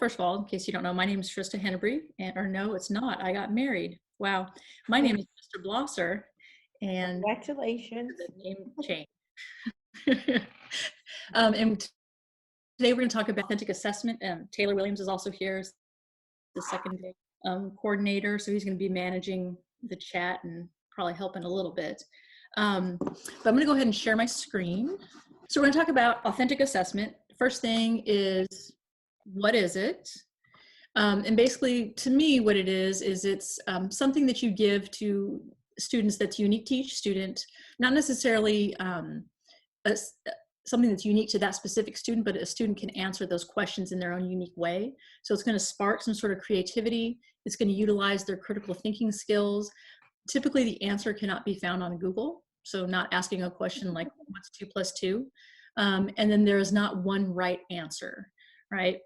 first of all, in case you don't know, my name is Trista Hennebree, or no, it's not. I got married. Wow. My name is Mr. Blosser, and Congratulations. the name change. And today we're going to talk about authentic assessment. And Taylor Williams is also here as the second day coordinator, so he's going to be managing the chat and probably helping a little bit. But I'm going to go ahead and share my screen. So we're going to talk about authentic assessment. First thing is, what is it? And basically, to me, what it is it's something that you give to students that's unique to each student, not necessarily something that's unique to that specific student, but a student can answer those questions in their own unique way. So it's going to spark some sort of creativity. It's going to utilize their critical thinking skills. Typically, the answer cannot be found on Google. So not asking a question like, what's 2 + 2? And then there is not one right answer, right?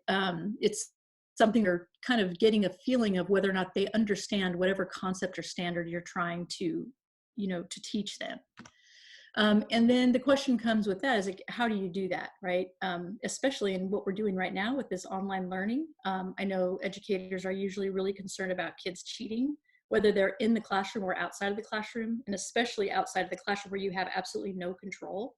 It's something they're kind of getting a feeling of whether or not they understand whatever concept or standard you're trying to, to teach them. And then the question comes with that is, like, how do you do that, right? Especially in what we're doing right now with this online learning. I know educators are usually really concerned about kids cheating, whether they're in the classroom or outside of the classroom, and especially outside of the classroom where you have absolutely no control.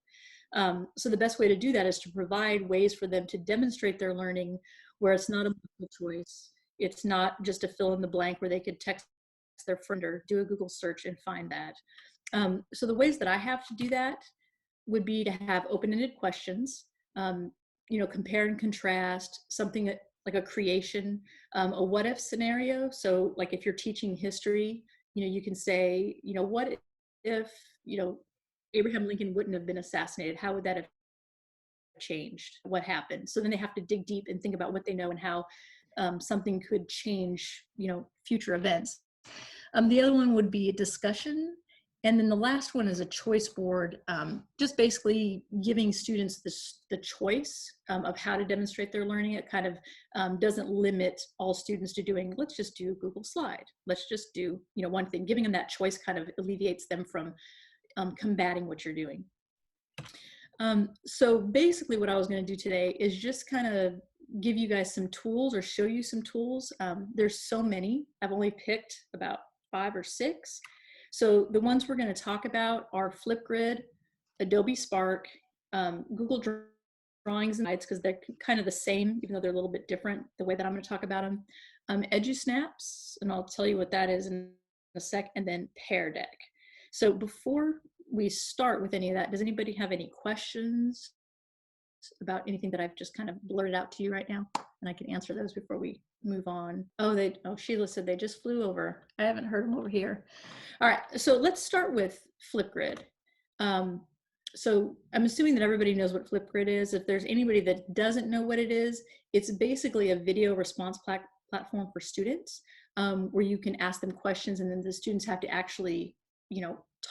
So the best way to do that is to provide ways for them to demonstrate their learning where it's not a multiple choice. It's not just a fill in the blank where they could text their friend or do a Google search and find that. So the ways that I have to do that would be to have open-ended questions, compare and contrast, something that, like a creation, a what if scenario. So like if you're teaching history, you can say, what if, Abraham Lincoln wouldn't have been assassinated? How would that have changed? What happened? So then they have to dig deep and think about what they know and how something could change, future events. The other one would be a discussion. And then the last one is a choice board, just basically giving students the choice of how to demonstrate their learning. It kind of doesn't limit all students to doing, let's just do Google Slide. Let's just do, one thing. Giving them that choice kind of alleviates them from combating what you're doing. So basically what I was going to do today is just kind of give you guys some tools or show you some tools. There's so many. I've only picked about 5 or 6. So the ones we're going to talk about are Flipgrid, Adobe Spark, Google Drawings and Guides, because they're kind of the same, even though they're a little bit different, the way that I'm going to talk about them. EduSnaps, and I'll tell you what that is in a sec, and then PairDeck. So before we start with any of that, does anybody have any questions about anything that I've just kind of blurted out to you right now? And I can answer those before we move on. Oh, Sheila said they just flew over. I haven't heard them over here. All right, so let's start with Flipgrid. So I'm assuming that everybody knows what Flipgrid is. If there's anybody that doesn't know what it is, it's basically a video response platform for students, where you can ask them questions and then the students have to actually,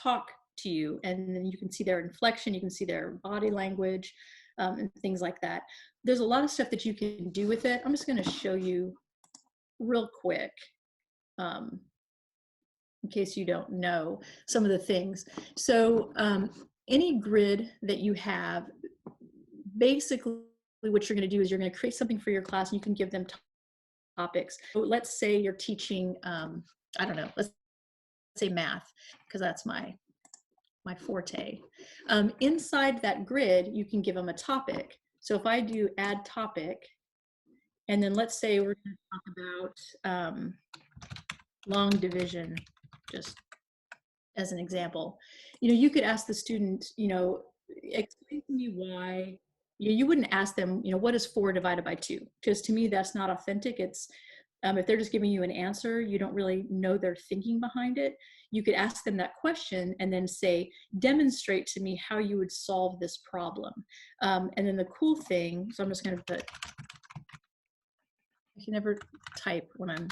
talk to you, and then you can see their inflection, you can see their body language, and things like that. There's a lot of stuff that you can do with it. I'm just going to show you real quick, in case you don't know some of the things. So any grid that you have, basically what you're going to do is you're going to create something for your class, and you can give them topics. So let's say you're teaching, I don't know, let's say math, because that's my forte. Inside that grid, you can give them a topic. So if I do add topic, and then let's say we're going to talk about long division, just as an example. You could ask the student, explain to me why. You wouldn't ask them, what is 4 divided by 2? Because to me, that's not authentic. It's if they're just giving you an answer, you don't really know their thinking behind it. You could ask them that question and then say, demonstrate to me how you would solve this problem. And then the cool thing, so I'm just going to put, I can never type when I'm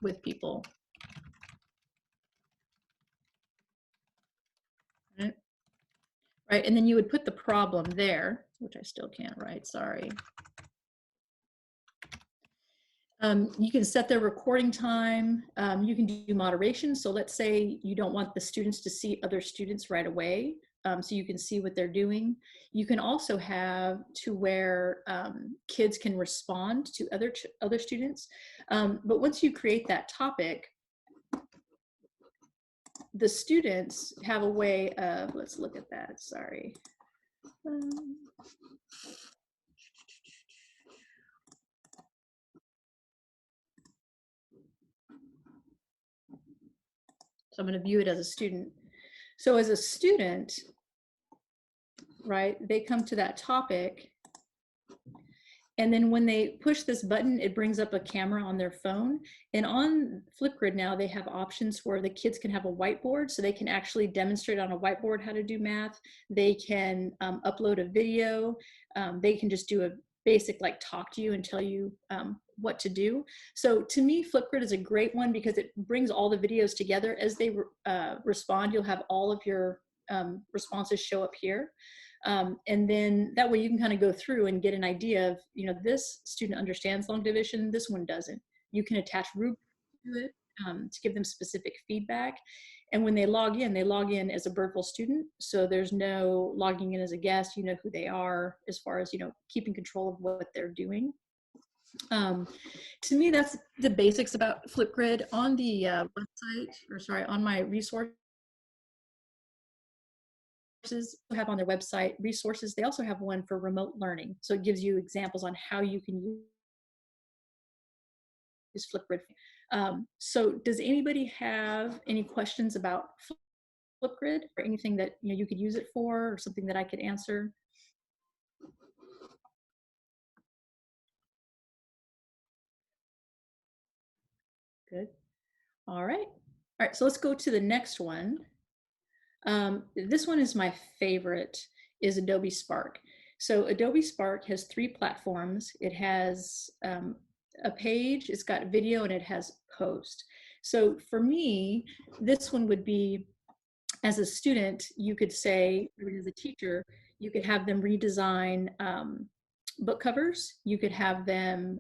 with people. Right, and then you would put the problem there, which I still can't write, sorry. You can set their recording time. You can do moderation. So let's say you don't want the students to see other students right away. so you can see what they're doing. You can also have to where kids can respond to other students. But once you create that topic, the students have a way of, let's look at that, sorry. So I'm going to view it as a student. So as a student, right, they come to that topic, and then when they push this button, it brings up a camera on their phone. And on Flipgrid now, they have options where the kids can have a whiteboard, so they can actually demonstrate on a whiteboard how to do math. They can upload a video. They can just do a basic like talk to you and tell you what to do. So to me, Flipgrid is a great one because it brings all the videos together. As they respond, you'll have all of your responses show up here. And then that way you can kind of go through and get an idea of, you know, this student understands long division, this one doesn't. You can attach rubrics to it to give them specific feedback. And when they log in as a Birdville student. So there's no logging in as a guest, you know who they are as far as, you know, keeping control of what they're doing. To me, that's the basics about Flipgrid. On the website, or sorry, on my resources have on their website resources, they also have one for remote learning. So it gives you examples on how you can use Flipgrid. So does anybody have any questions about Flipgrid or anything that, you know, you could use it for, or something that I could answer? Good. All right. All right, so let's go to the next one. This one is my favorite, is Adobe Spark. So Adobe Spark has 3 platforms. It has a page, it's got video, and it has post. So for me, this one would be, as a student, you could say, or as a teacher, you could have them redesign book covers. You could have them,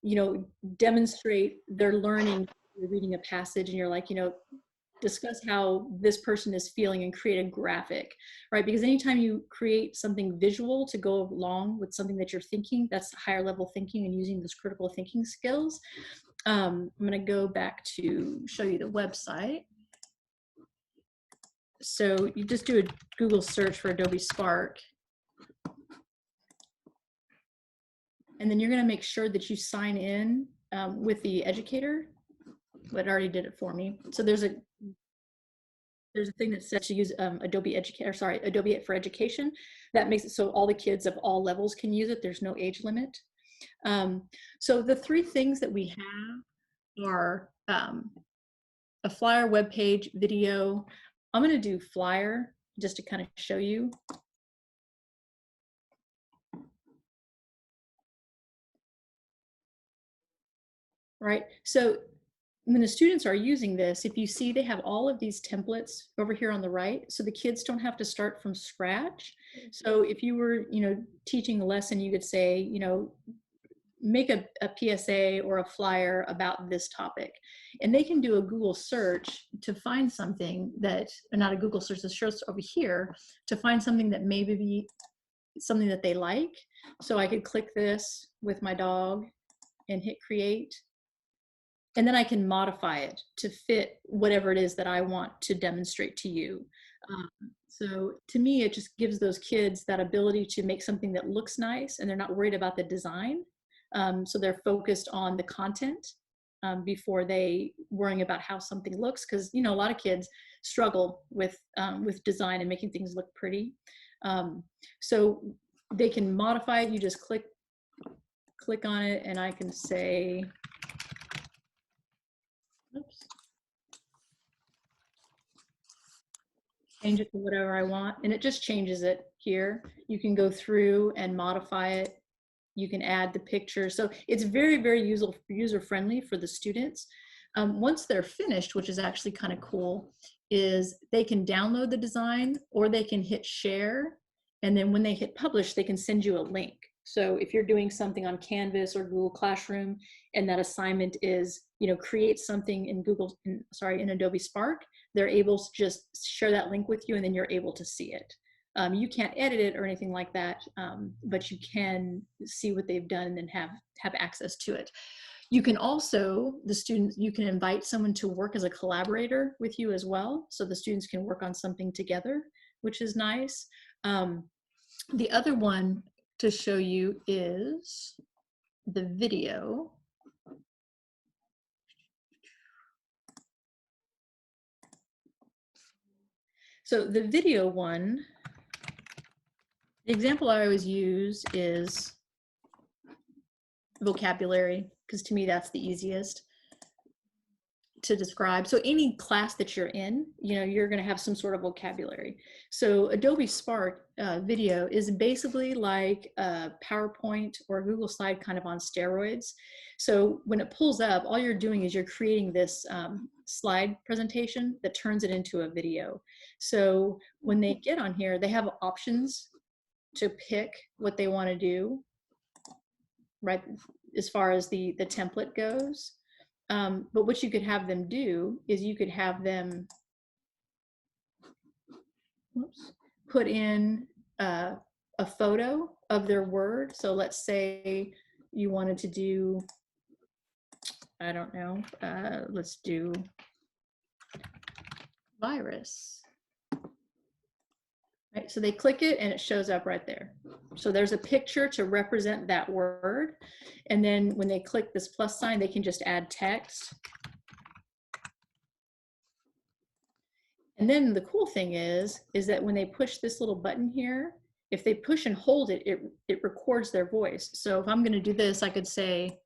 you know, demonstrate their learning. You're reading a passage and you're like, you know, discuss how this person is feeling and create a graphic, right? Because anytime you create something visual to go along with something that you're thinking, that's higher level thinking and using those critical thinking skills. I'm going to go back to show you the website. So you just do a Google search for Adobe Spark. And then you're going to make sure that you sign in with the educator. But it already did it for me. So there's a thing that says to use Adobe for Education. That makes it so all the kids of all levels can use it. There's no age limit. So the 3 things that we have are a flyer, web page, video. I'm going to do flyer just to kind of show you. Right. So when the students are using this, if you see, they have all of these templates over here on the right, so the kids don't have to start from scratch. So if you were, you know, teaching a lesson, you could say, you know, make a PSA or a flyer about this topic, and they can do a Google search to find something that, or not a Google search, a search over here to find something that maybe be something that they like. So I could click this with my dog and hit create. And then I can modify it to fit whatever it is that I want to demonstrate to you. So to me, it just gives those kids that ability to make something that looks nice, and they're not worried about the design. So they're focused on the content before they worrying about how something looks. Because, you know, a lot of kids struggle with design and making things look pretty. So they can modify it. You just click on it, and I can say, oops, change it to whatever I want, and it just changes it here. You can go through and modify it. You can add the picture. So it's very, very user-friendly for the students. Once they're finished, which is actually kind of cool, is they can download the design, or they can hit share, and then when they hit publish, they can send you a link. So if you're doing something on Canvas or Google Classroom, and that assignment is, create something in in Adobe Spark, they're able to just share that link with you, and then you're able to see it. You can't edit it or anything like that, but you can see what they've done and then have access to it. You can also, you can invite someone to work as a collaborator with you as well. So the students can work on something together, which is nice. The other one to show you is the video. So the video one, the example I always use is vocabulary, because to me that's the easiest to describe. So any class that you're in, you're going to have some sort of vocabulary. So Adobe Spark video is basically like a PowerPoint or a Google slide kind of on steroids. So when it pulls up, all you're doing is you're creating this slide presentation that turns it into a video. So when they get on here, they have options to pick what they want to do, right, as far as the template goes. But what you could have them do is you could have them put in a photo of their word. So let's say you wanted to do, I don't know, let's do virus. Right, so they click it and it shows up right there. So there's a picture to represent that word. And then when they click this plus sign, they can just add text. And then the cool thing is that when they push this little button here, if they push and hold it, it records their voice. So if I'm going to do this, I could say,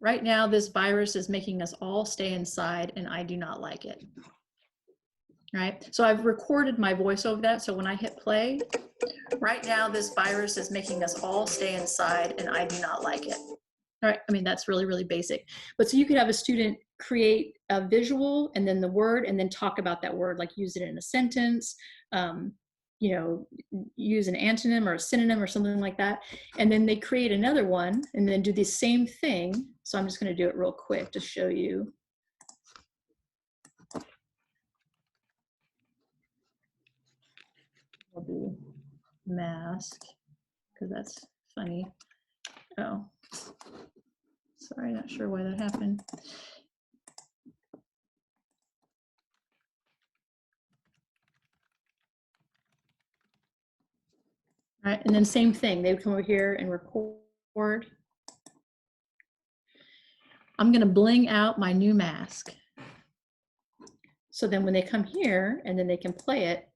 right now, this virus is making us all stay inside, and I do not like it. Right? So I've recorded my voice over that. So when I hit play, right now, this virus is making us all stay inside, and I do not like it. All right. I mean, that's really, really basic. But so you could have a student create a visual and then the word, and then talk about that word, like use it in a sentence, use an antonym or a synonym or something like that. And then they create another one and then do the same thing. So I'm just going to do it real quick to show you. I'll do mask because that's funny. Oh, sorry, not sure why that happened. All right, and then same thing, they would come over here and record. I'm gonna bling out my new mask. So then when they come here and then they can play it,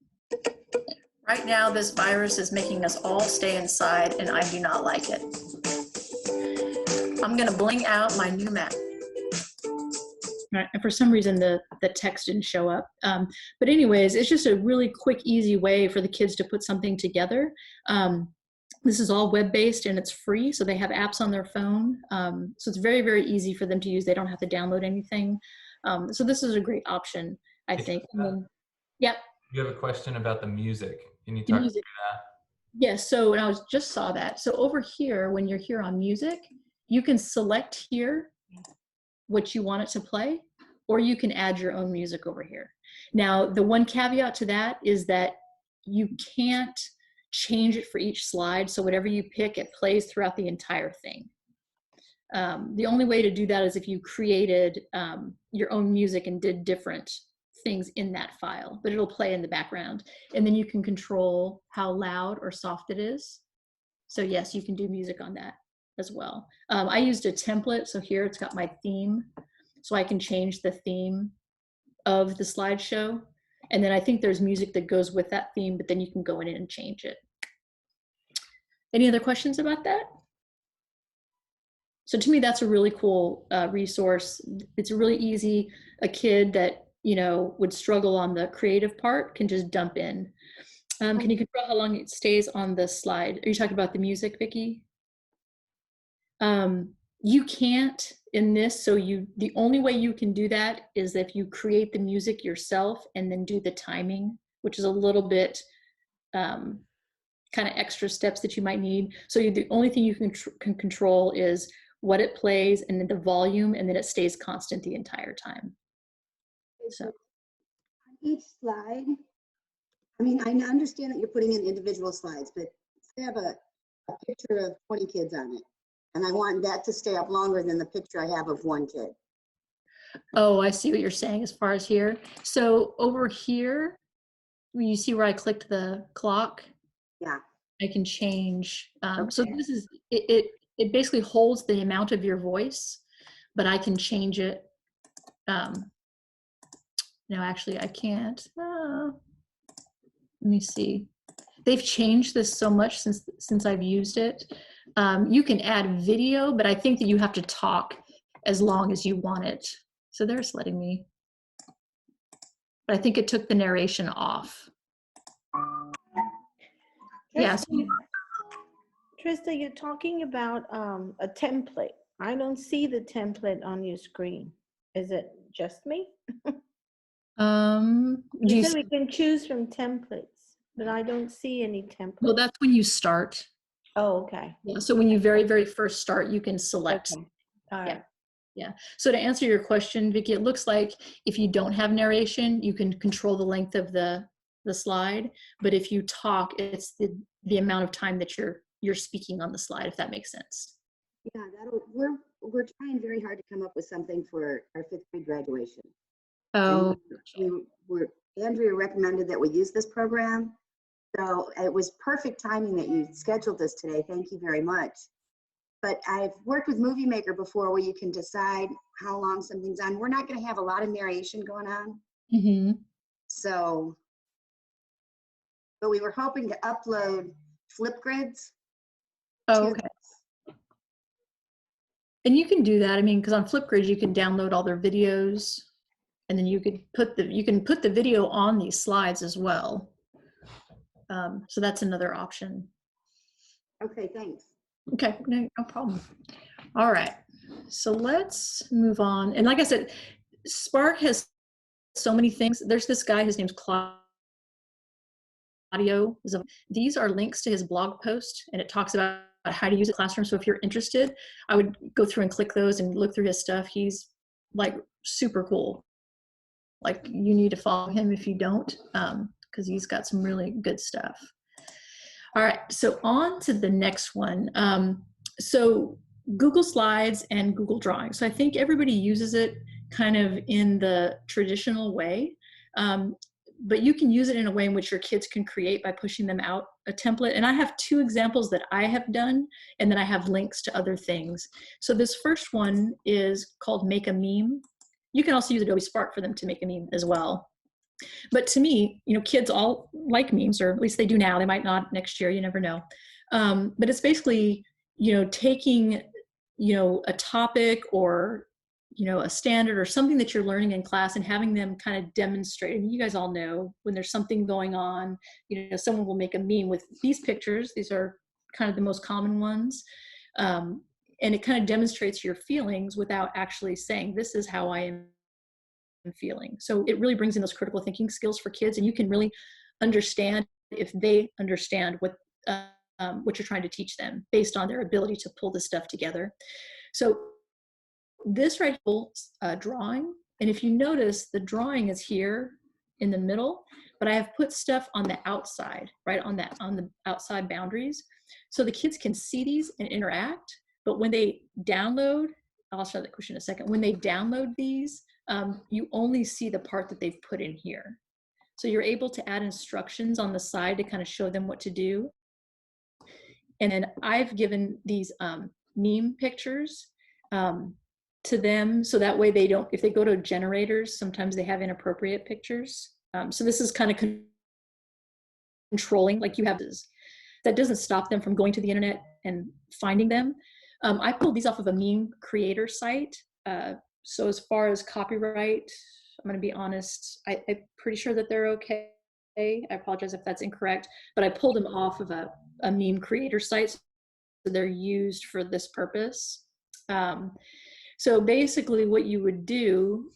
right now this virus is making us all stay inside and I do not like it. I'm gonna bling out my new mask. Right, and for some reason the text didn't show up. But anyways, it's just a really quick, easy way for the kids to put something together. This is all web-based and it's free, so they have apps on their phone. So it's very, very easy for them to use. They don't have to download anything. So this is a great option, I think. Yep. You have a question about the music. Can you talk about that? Yes, so and I just saw that. So over here, when you're here on music, you can select here what you want it to play, or you can add your own music over here. Now, the one caveat to that is that you can't change it for each slide. So whatever you pick, it plays throughout the entire thing. The only way to do that is if you created your own music and did different things in that file, but it'll play in the background. And then you can control how loud or soft it is. So yes, you can do music on that as well. I used a template, so here it's got my theme, so I can change the theme of the slideshow, and then I think there's music that goes with that theme, but then you can go in and change it. Any other questions about that? So to me, that's a really cool resource. It's really easy. A kid that would struggle on the creative part can just dump in. Can you control how long it stays on the slide? Are you talking about the music, Vicki? You can't in this, so the only way you can do that is if you create the music yourself and then do the timing which is a little bit kind of extra steps that you might need. So the only thing you can control is what it plays and then the volume, and then it stays constant the entire time. So each slide, I mean, I understand that you're putting in individual slides, but say I have a picture of 20 kids on it, and I want that to stay up longer than the picture I have of one kid. Oh, I see what you're saying as far as here. So over here, you see where I clicked the clock? Yeah. I can change. Okay. So this is, it basically holds the amount of your voice, but I can change it. No, actually I can't. Let me see. They've changed this so much since I've used it. You can add video, but I think that you have to talk as long as you want it. So they're just letting me, but I think it took the narration off. Yes. Yeah, Trista, you're talking about a template. I don't see the template on your screen. Is it just me? You said we can choose from templates, but I don't see any templates. Well, that's when you start. Oh, okay. Yeah, so when you very first start, you can select. Okay. All right. Yeah. So to answer your question, Vicki, it looks like if you don't have narration, you can control the length of the slide. But if you talk, it's the amount of time that you're speaking on the slide, if that makes sense. Yeah, we're trying very hard to come up with something for our 5th grade graduation. Oh, Andrea recommended that we use this program. So it was perfect timing that you scheduled this today. Thank you very much. But I've worked with Movie Maker before where you can decide how long something's on. We're not going to have a lot of narration going on. mm-hmm. So, but we were hoping to upload Flipgrids. Oh, okay. And you can do that. I mean, because on Flipgrid, you can download all their videos, and then you can put the video on these slides as well. So that's another option. Okay, thanks. Okay, no problem. All right, so let's move on. And like I said, Spark has so many things. There's this guy, his name's Claudio. These are links to his blog post, and it talks about how to use a classroom. So if you're interested, I would go through and click those and look through his stuff. He's like super cool. Like, you need to follow him if you don't, because he's got some really good stuff. All right, so on to the next one. So Google Slides and Google Drawings. So I think everybody uses it kind of in the traditional way, but you can use it in a way in which your kids can create by pushing them out a template. And I have 2 examples that I have done, and then I have links to other things. So this first one is called Make a Meme. You can also use Adobe Spark for them to make a meme as well. But to me, you know, kids all like memes, or at least they do now. They might not next year, you never know. But it's basically, you know, taking, you know, a topic or, you know, a standard or something that you're learning in class and having them kind of demonstrate. And you guys all know when there's something going on, you know, someone will make a meme with these pictures. These are kind of the most common ones. And it kind of demonstrates your feelings without actually saying, this is how I am feeling. So it really brings in those critical thinking skills for kids, and you can really understand if they understand what you're trying to teach them based on their ability to pull this stuff together. So this right here, drawing, and if you notice, the drawing is here in the middle, but I have put stuff on the outside, right on the outside boundaries, so the kids can see these and interact. But when they download, I'll show that question in a second. When they download these, you only see the part that they've put in here. So you're able to add instructions on the side to kind of show them what to do. And then I've given these meme pictures to them, so that way they don't, if they go to generators, sometimes they have inappropriate pictures. So this is kind of controlling, like you have this. That doesn't stop them from going to the internet and finding them. I pulled these off of a meme creator site. So as far as copyright, I'm going to be honest, I'm pretty sure that they're okay. I apologize if that's incorrect, but I pulled them off of a meme creator site, so they're used for this purpose. So basically what you would do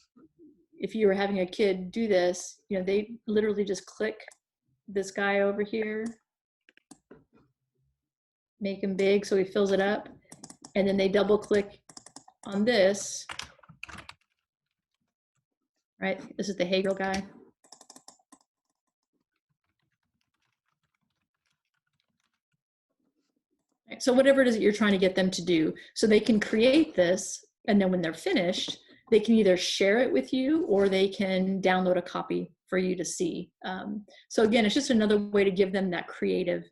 if you were having a kid do this, you know, they literally just click this guy over here, make him big so he fills it up, and then they double click on this, right? This is the Hey Girl guy. Right, so whatever it is that you're trying to get them to do, so they can create this, and then when they're finished, they can either share it with you or they can download a copy for you to see. So again, it's just another way to give them that creative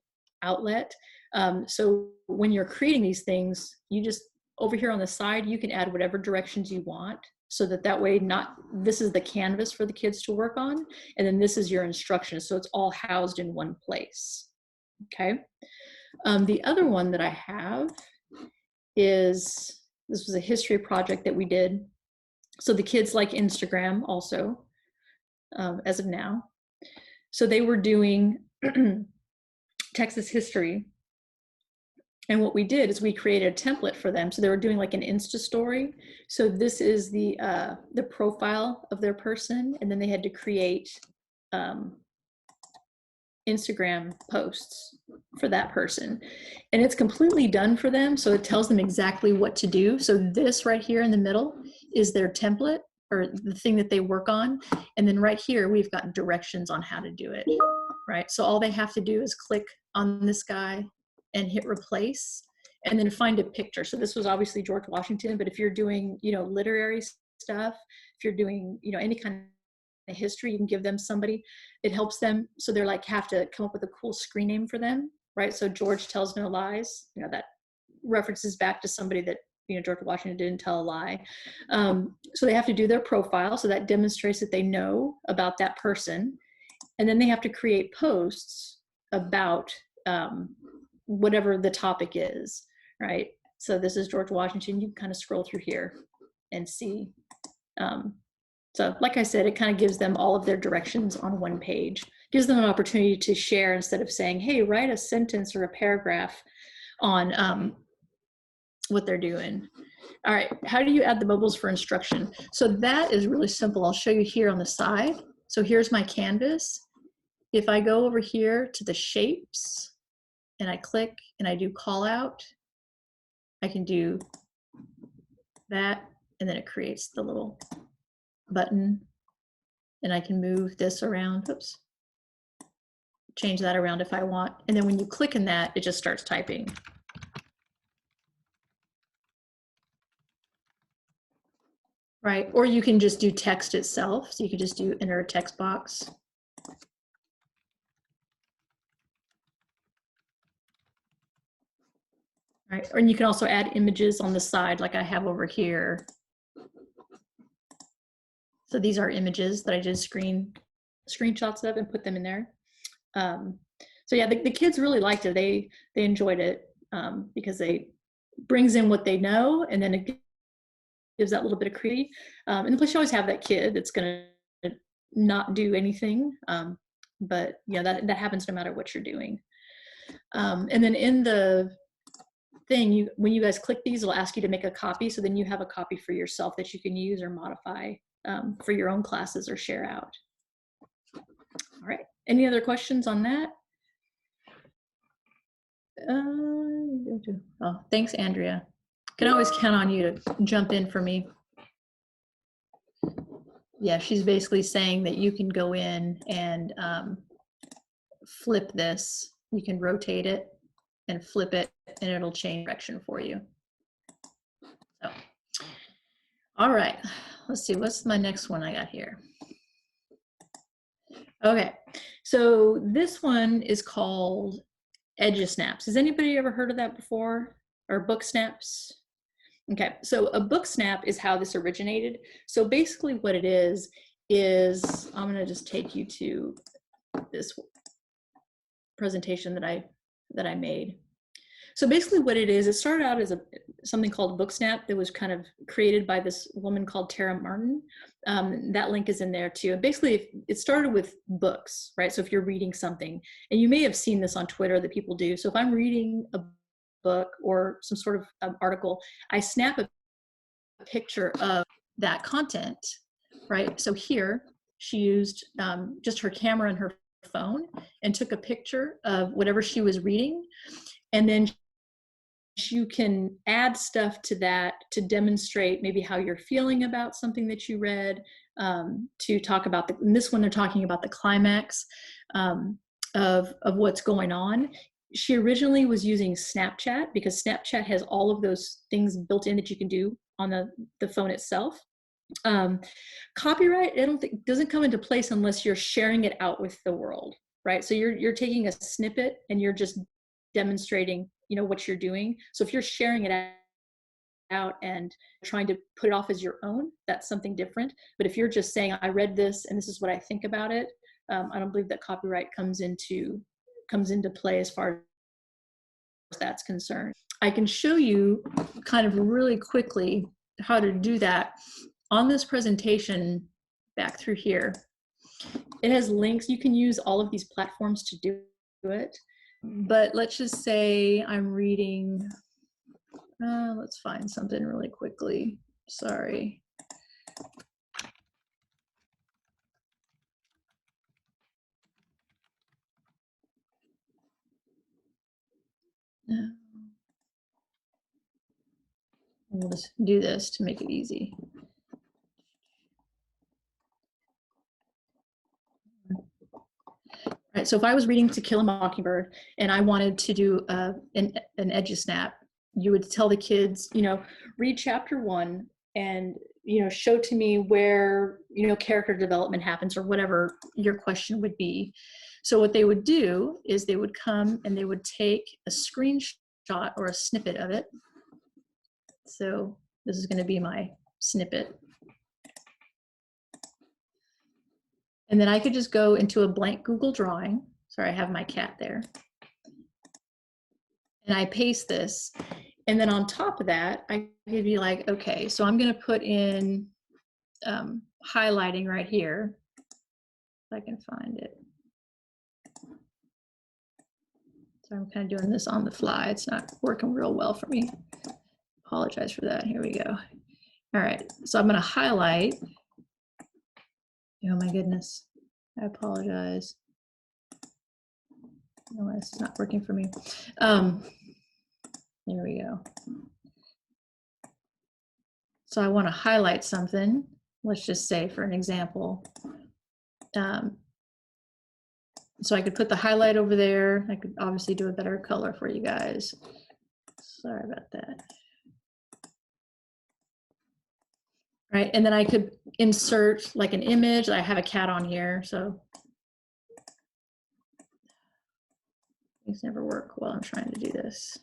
outlet. So when you're creating these things, you just, over here on the side, you can add whatever directions you want, so that way, this is the canvas for the kids to work on, and then this is your instructions. So it's all housed in one place, okay? The other one that I have is, this was a history project that we did. So the kids like Instagram also, as of now. So they were doing Texas history. And what we did is we created a template for them. So they were doing like an Insta story. So this is the profile of their person. And then they had to create Instagram posts for that person. And it's completely done for them. So it tells them exactly what to do. So this right here in the middle is their template, or the thing that they work on. And then right here, we've got directions on how to do it, right? So all they have to do is click on this guy and hit replace, and then find a picture. So this was obviously George Washington, but if you're doing, literary stuff, if you're doing, any kind of history, you can give them somebody. It helps them, so they're like, have to come up with a cool screen name for them, right? So George Tells No Lies, that references back to somebody that, George Washington didn't tell a lie. So they have to do their profile, so that demonstrates that they know about that person. And then they have to create posts about whatever the topic is, right? So this is George Washington. You can kind of scroll through here and see. So like I said, it kind of gives them all of their directions on one page, gives them an opportunity to share instead of saying, hey, write a sentence or a paragraph on what they're doing. All right, how do you add the bubbles for instruction? So that is really simple. I'll show you here on the side. So here's my canvas. If I go over here to the shapes and I click and I do call out, I can do that, and then it creates the little button, and I can move this around, oops, change that around if I want. And then when you click in that, it just starts typing. Right, or you can just do text itself. So you could just do enter a text box. Right, and you can also add images on the side like I have over here. So these are images that I just screenshots of and put them in there. So yeah, the kids really liked it. They enjoyed it because they brings in what they know, and then it gives that little bit of creativity. And plus you always have that kid that's gonna not do anything. But yeah, that happens no matter what you're doing. And then in the thing, when you guys click these, it'll ask you to make a copy. So then you have a copy for yourself that you can use or modify for your own classes or share out. All right, any other questions on that? Oh, thanks, Andrea. Can always count on you to jump in for me. Yeah, she's basically saying that you can go in and flip this. You can rotate it and flip it, and it'll change direction for you. So, all right, let's see, what's my next one I got here? Okay, so this one is called Edge Snaps. Has anybody ever heard of that before? Or book snaps? Okay, so a book snap is how this originated. So basically what it is I'm gonna just take you to this presentation that I made. So basically what it is, it started out as something called Book Snap that was kind of created by this woman called Tara Martin. That link is in there too. And basically it started with books, right? So if you're reading something, and you may have seen this on Twitter that people do. So if I'm reading a book or some sort of article, I snap a picture of that content, right? So here she used just her camera and her phone and took a picture of whatever she was reading, and then you can add stuff to that to demonstrate maybe how you're feeling about something that you read, to talk about in this one they're talking about the climax of what's going on. She originally was using Snapchat because Snapchat has all of those things built in that you can do on the phone itself. Copyright, I don't think, doesn't come into place unless you're sharing it out with the world, right? So you're taking a snippet and you're just demonstrating, you know, what you're doing. So if you're sharing it out and trying to put it off as your own, that's something different. But if you're just saying, I read this and this is what I think about it, I don't believe that copyright comes into play as far as that's concerned. I can show you kind of really quickly how to do that on this presentation back through here. It has links. You can use all of these platforms to do it. But let's just say I'm reading, let's find something really quickly. Sorry. We'll just do this to make it easy. All right, so if I was reading To Kill a Mockingbird and I wanted to do an edge-a-snap, you would tell the kids, you know, read chapter 1 and, you know, show to me where, you know, character development happens or whatever your question would be. So what they would do is they would come and they would take a screenshot or a snippet of it. So this is going to be my snippet. And then I could just go into a blank Google drawing. Sorry, I have my cat there. And I paste this. And then on top of that, I could be like, okay, so I'm going to put in highlighting right here. If I can find it. So I'm kind of doing this on the fly. It's not working real well for me. Apologize for that. Here we go. All right, so I'm going to highlight. Oh my goodness, I apologize. No, it's not working for me. There we go. So I want to highlight something. Let's just say, for an example, so I could put the highlight over there. I could obviously do a better color for you guys. Sorry about that. Right, and then I could insert like an image. I have a cat on here, so things never work while I'm trying to do this.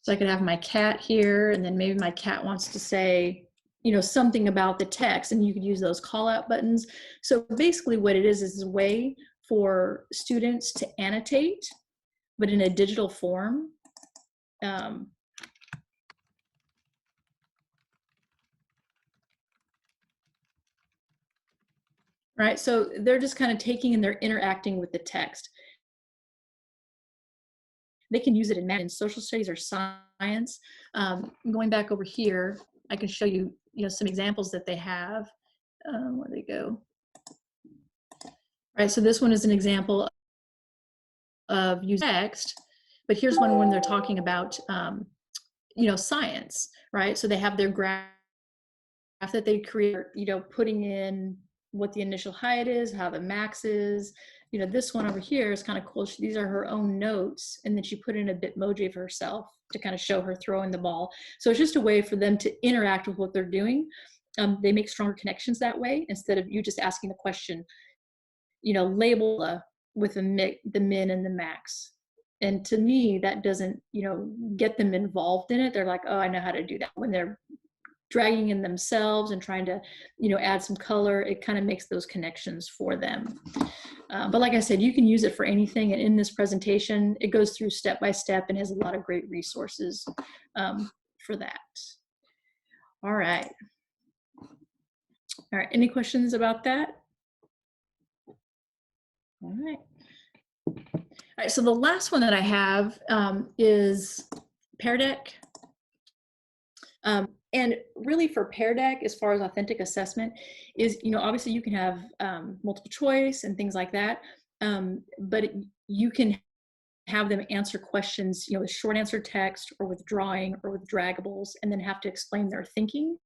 So I could have my cat here, and then maybe my cat wants to say, you know, something about the text, and you could use those call out buttons. So basically what it is a way for students to annotate, but in a digital form. Right, so they're just kind of taking and they're interacting with the text. They can use it in math, in social studies or science. Going back over here, I can show you, you know, some examples that they have. Where they go? Right, so this one is an example of using text, but here's one when they're talking about, you know, science, right? So they have their graph that they create, you know, putting in what the initial height is, how the max is. You know, this one over here is kind of cool. These are her own notes, and then she put in a Bitmoji of herself to kind of show her throwing the ball. So it's just a way for them to interact with what they're doing. They make stronger connections that way, instead of you just asking the question, you know, label with the min and the max. And to me, that doesn't, you know, get them involved in it. They're like, oh, I know how to do that. When they're dragging in themselves and trying to, you know, add some color, it kind of makes those connections for them. But like I said, you can use it for anything. And in this presentation, it goes through step by step and has a lot of great resources for that. All right. All right, any questions about that? All right. All right, so the last one that I have is PairDeck And really for PairDeck, as far as authentic assessment is, obviously you can have multiple choice and things like that, but you can have them answer questions, with short answer text or with drawing or with draggables, and then have to explain their thinking.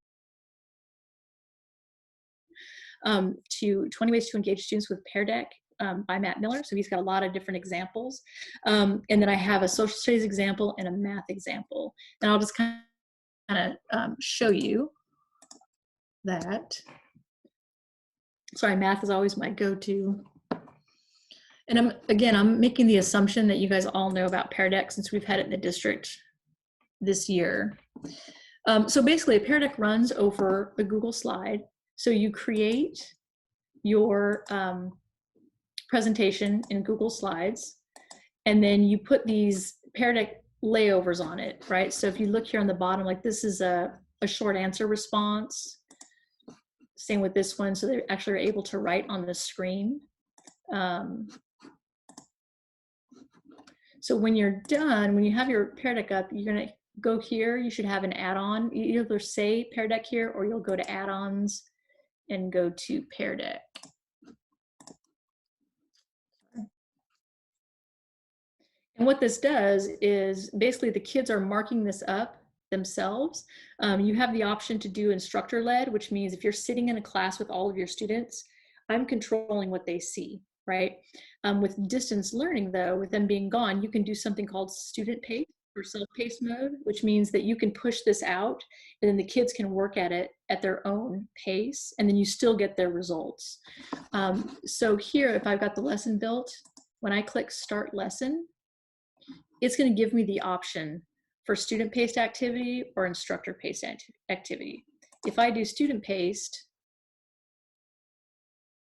To 20 Ways to Engage Students with PairDeck by Matt Miller. So he's got a lot of different examples. And then I have a social studies example and a math example. And I'll just kind of show you that. Sorry, math is always my go-to. And I'm making the assumption that you guys all know about PairDeck since we've had it in the district this year. So basically, a PairDeck runs over a Google slide. So you create your presentation in Google Slides, and then you put these PairDeck layovers on it, right? So if you look here on the bottom, like this is a short answer response. Same with this one, so they actually are able to write on the screen. So when you're done, when you have your PairDeck up, you're gonna go here, you should have an add-on. You either say PairDeck here, or you'll go to add-ons and go to PairDeck. And what this does is basically the kids are marking this up themselves. You have the option to do instructor-led, which means if you're sitting in a class with all of your students, I'm controlling what they see, right? With distance learning though, with them being gone, you can do something called student pace or self-paced mode, which means that you can push this out and then the kids can work at it at their own pace, and then you still get their results. So here, if I've got the lesson built, when I click Start Lesson, it's going to give me the option for student-paced activity or instructor-paced activity. If I do student-paced,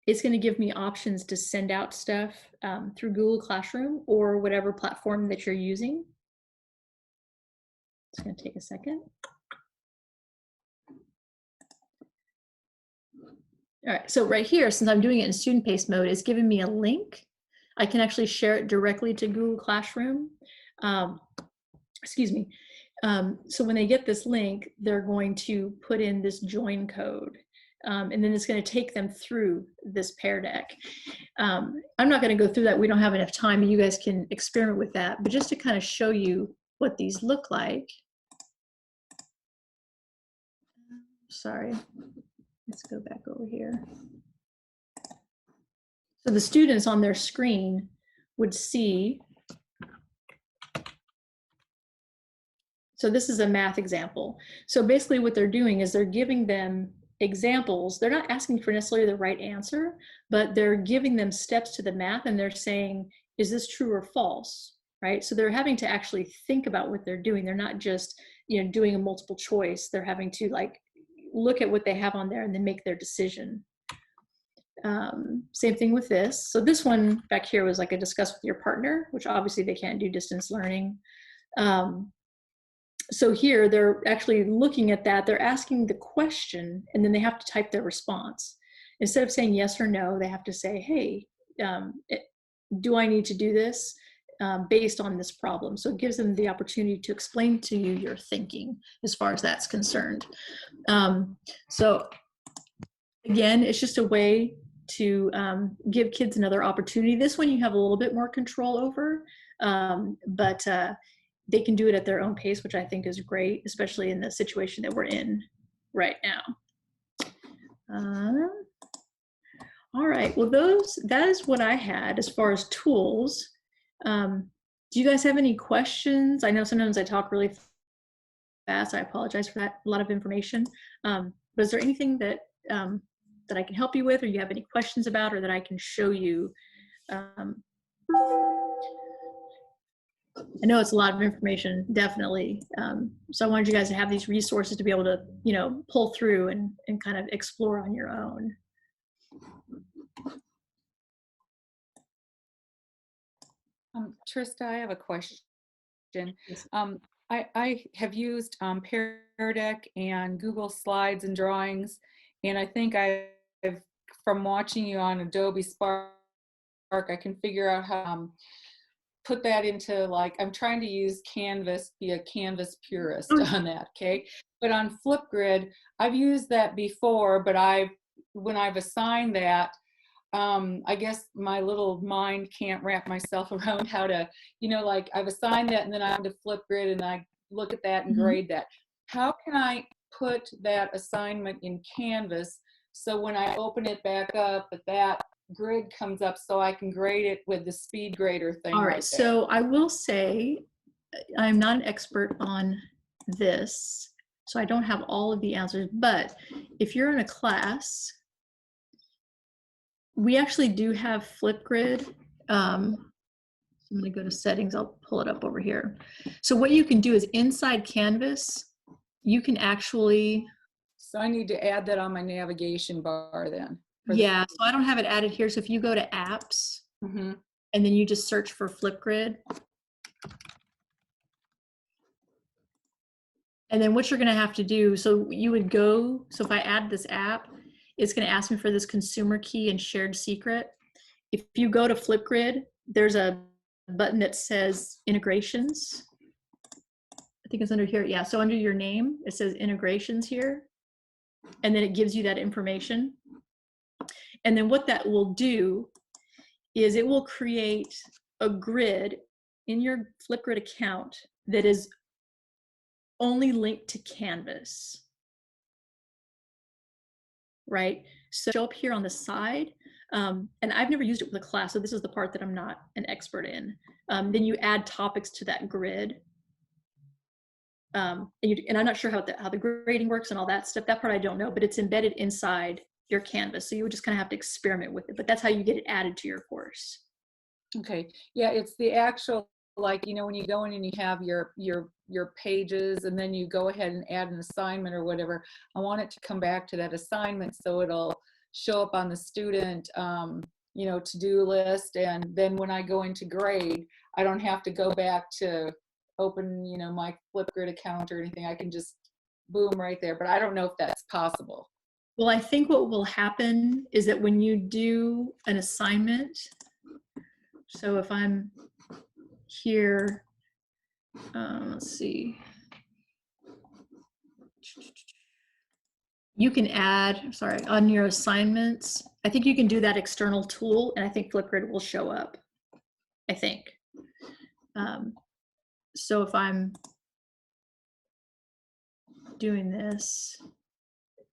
it's going to give me options to send out stuff through Google Classroom or whatever platform that you're using. It's going to take a second. All right, so right here, since I'm doing it in student-paced mode, it's giving me a link. I can actually share it directly to Google Classroom. Excuse me. So when they get this link, they're going to put in this join code. And then it's going to take them through this PairDeck. I'm not going to go through that. We don't have enough time. You guys can experiment with that. But just to kind of show you what these look like. Sorry. Let's go back over here. So the students on their screen would see. So this is a math example. So basically what they're doing is they're giving them examples. They're not asking for necessarily the right answer, but they're giving them steps to the math and they're saying, is this true or false, right? So they're having to actually think about what they're doing. They're not just, doing a multiple choice. They're having to look at what they have on there and then make their decision. Same thing with this. So this one back here was like a discuss with your partner, which obviously they can't do distance learning. So here they're actually looking at that. They're asking the question and then they have to type their response. Instead of saying yes or no, they have to say, hey, do I need to do this based on this problem? So it gives them the opportunity to explain to you your thinking as far as that's concerned. So again, it's just a way to give kids another opportunity. This one you have a little bit more control over, but they can do it at their own pace, which I think is great, especially in the situation that we're in right now. All right, well, that is what I had as far as tools. Do you guys have any questions? I know sometimes I talk really fast. I apologize for that, a lot of information. But is there anything that I can help you with, or you have any questions about, or that I can show you? I know it's a lot of information, definitely. So I wanted you guys to have these resources to be able to, pull through and kind of explore on your own. Trista, I have a question. I have used PairDeck and Google Slides and Drawings, and I think from watching you on Adobe Spark, I can figure out how put that into, like, I'm trying to use Canvas, be a Canvas purist on that, okay? But on Flipgrid, I've used that before, but when I've assigned that, I guess my little mind can't wrap myself around how to, like, I've assigned that and then I'm to Flipgrid and I look at that and grade that. How can I put that assignment in Canvas so when I open it back up, that grid comes up so I can grade it with the speed grader thing? All right, so I will say I'm not an expert on this, so I don't have all of the answers, but if you're in a class, we actually do have Flipgrid. I'm going to go to settings. I'll pull it up over here. So what you can do is inside Canvas, you can actually. So I need to add that on my navigation bar then. Yeah, so I don't have it added here. So if you go to apps and then you just search for Flipgrid. And then what you're going to have to do, so you would go, so if I add this app, it's going to ask me for this consumer key and shared secret. If you go to Flipgrid, there's a button that says integrations. I think it's under here. Yeah, so under your name, it says integrations here. And then it gives you that information. And then what that will do is it will create a grid in your Flipgrid account that is only linked to Canvas, right? So show up here on the side, and I've never used it with a class, so this is the part that I'm not an expert in. Then you add topics to that grid. And I'm not sure how the grading works and all that stuff. That part I don't know, but it's embedded inside your Canvas. So you would just kind of have to experiment with it, but that's how you get it added to your course. Okay. Yeah, it's the actual, like, when you go in and you have your pages and then you go ahead and add an assignment or whatever, I want it to come back to that assignment so it'll show up on the student, to-do list. And then when I go into grade, I don't have to go back to open, my Flipgrid account or anything. I can just boom right there, but I don't know if that's possible. Well, I think what will happen is that when you do an assignment, so if I'm here, let's see, you can add, sorry, on your assignments, I think you can do that external tool, and I think Flipgrid will show up, I think. So if I'm doing this,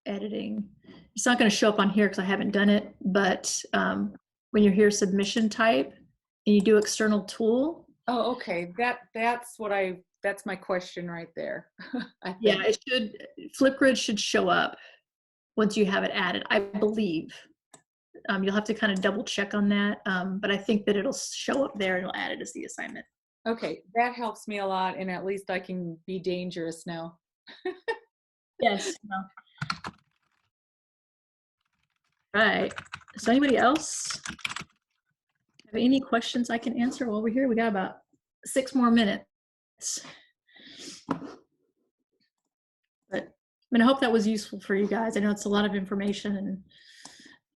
editing, it's not going to show up on here because I haven't done it, but when you're here, submission type, and you do external tool. Oh, okay. That's my question right there. Yeah, Flipgrid should show up once you have it added, I believe. You'll have to kind of double check on that, but I think that it'll show up there and it'll add it as the assignment. Okay, that helps me a lot, and at least I can be dangerous now. Yes. No. Right. So anybody else have any questions I can answer while we're here? We got about 6 more minutes. But I hope that was useful for you guys. I know it's a lot of information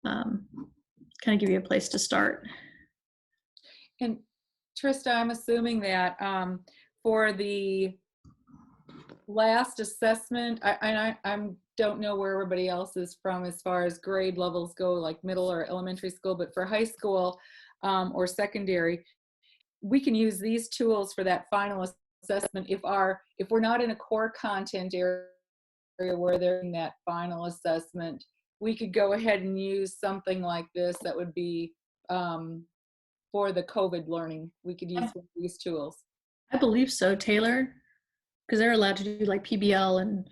and kind of give you a place to start. And Trista, I'm assuming that for the last assessment, I don't know where everybody else is from as far as grade levels go, like middle or elementary school, but for high school or secondary, we can use these tools for that final assessment if we're not in a core content area where they're in that final assessment. We could go ahead and use something like this that would be for the COVID learning. We could use one of these tools. I believe so, Taylor, because they're allowed to do like PBL and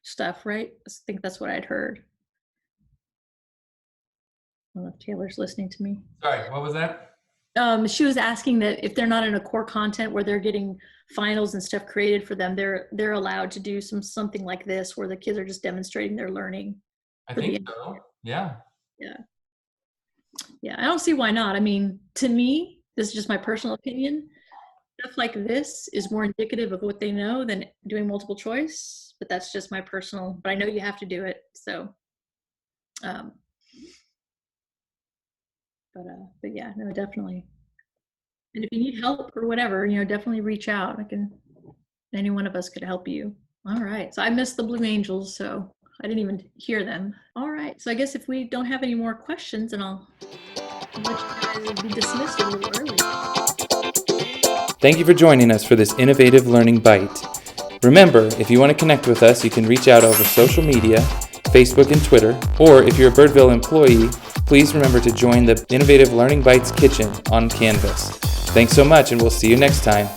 stuff, right? I think that's what I'd heard. I don't know if Taylor's listening to me. Sorry, what was that? She was asking that if they're not in a core content where they're getting finals and stuff created for them, they're allowed to do something like this where the kids are just demonstrating their learning. I think so. Yeah. Yeah. Yeah, I don't see why not. I mean, to me, this is just my personal opinion. Stuff like this is more indicative of what they know than doing multiple choice, but that's just my personal, but I know you have to do it. So, but yeah, no, definitely. And if you need help or whatever, definitely reach out. Any one of us could help you. All right. So I missed the Blue Angels, so I didn't even hear them. All right. So I guess if we don't have any more questions, then I'll let you guys be dismissed a little early. Thank you for joining us for this innovative learning bite. Remember, if you want to connect with us, you can reach out over social media, Facebook and Twitter, or if you're a Birdville employee, please remember to join the Innovative Learning Bites Kitchen on Canvas. Thanks so much, and we'll see you next time.